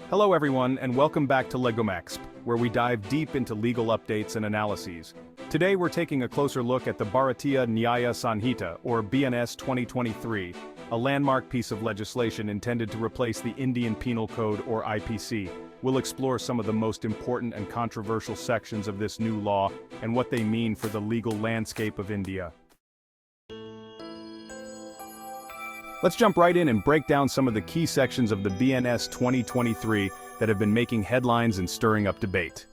Hello everyone and welcome back to LegumXp, where we dive deep into legal updates and analyses. Today we're taking a closer look at the Bharatiya Nyaya Sanhita, or BNS 2023, a landmark piece of legislation intended to replace the Indian Penal Code or IPC. We'll explore some of the most important and controversial sections of this new law and what they mean for the legal landscape of India. Let's jump right in and break down some of the key sections of the BNS 2023 that have been making headlines and stirring up debate.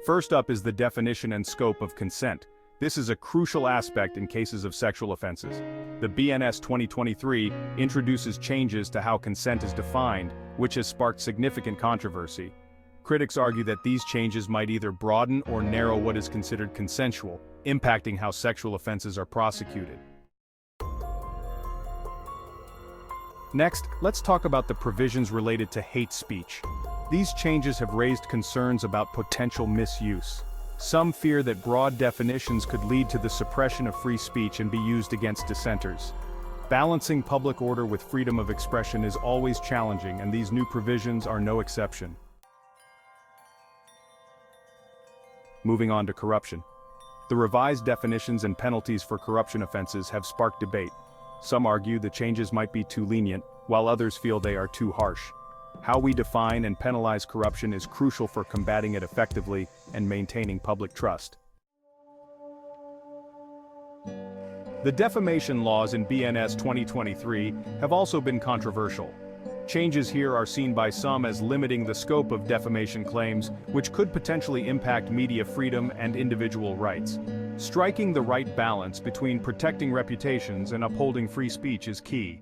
First up is the definition and scope of consent. This is a crucial aspect in cases of sexual offenses. The BNS 2023 introduces changes to how consent is defined, which has sparked significant controversy. Critics argue that these changes might either broaden or narrow what is considered consensual, impacting how sexual offenses are prosecuted. Next, let's talk about the provisions related to hate speech. These changes have raised concerns about potential misuse. Some fear that broad definitions could lead to the suppression of free speech and be used against dissenters. Balancing public order with freedom of expression is always challenging, and these new provisions are no exception. Moving on to corruption. The revised definitions and penalties for corruption offenses have sparked debate. Some argue the changes might be too lenient, while others feel they are too harsh. How we define and penalize corruption is crucial for combating it effectively and maintaining public trust. The defamation laws in BNS 2023 have also been controversial. Changes here are seen by some as limiting the scope of defamation claims, which could potentially impact media freedom and individual rights. Striking the right balance between protecting reputations and upholding free speech is key.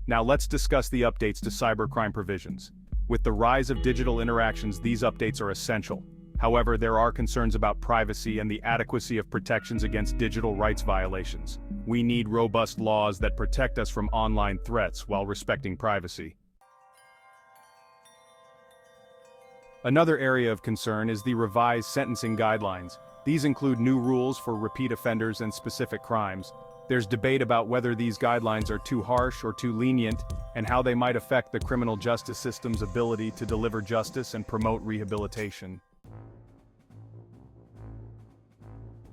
Now let's discuss the updates to cybercrime provisions. With the rise of digital interactions, these updates are essential. However, there are concerns about privacy and the adequacy of protections against digital rights violations. We need robust laws that protect us from online threats while respecting privacy. Another area of concern is the revised sentencing guidelines. These include new rules for repeat offenders and specific crimes. There's debate about whether these guidelines are too harsh or too lenient, and how they might affect the criminal justice system's ability to deliver justice and promote rehabilitation.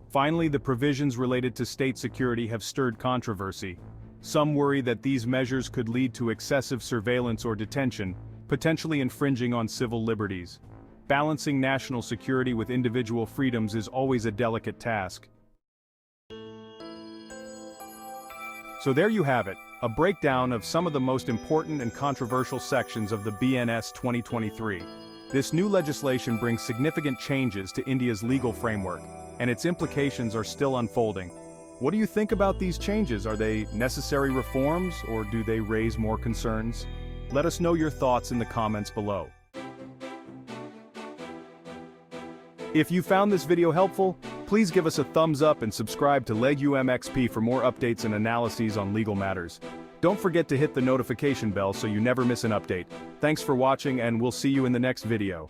Finally, the provisions related to state security have stirred controversy. Some worry that these measures could lead to excessive surveillance or detention, potentially infringing on civil liberties. Balancing national security with individual freedoms is always a delicate task. So there you have it, a breakdown of some of the most important and controversial sections of the BNS 2023. This new legislation brings significant changes to India's legal framework, and its implications are still unfolding. What do you think about these changes? Are they necessary reforms, or do they raise more concerns? Let us know your thoughts in the comments below. If you found this video helpful, please give us a thumbs up and subscribe to LegumXp for more updates and analyses on legal matters. Don't forget to hit the notification bell so you never miss an update. Thanks for watching, and we'll see you in the next video.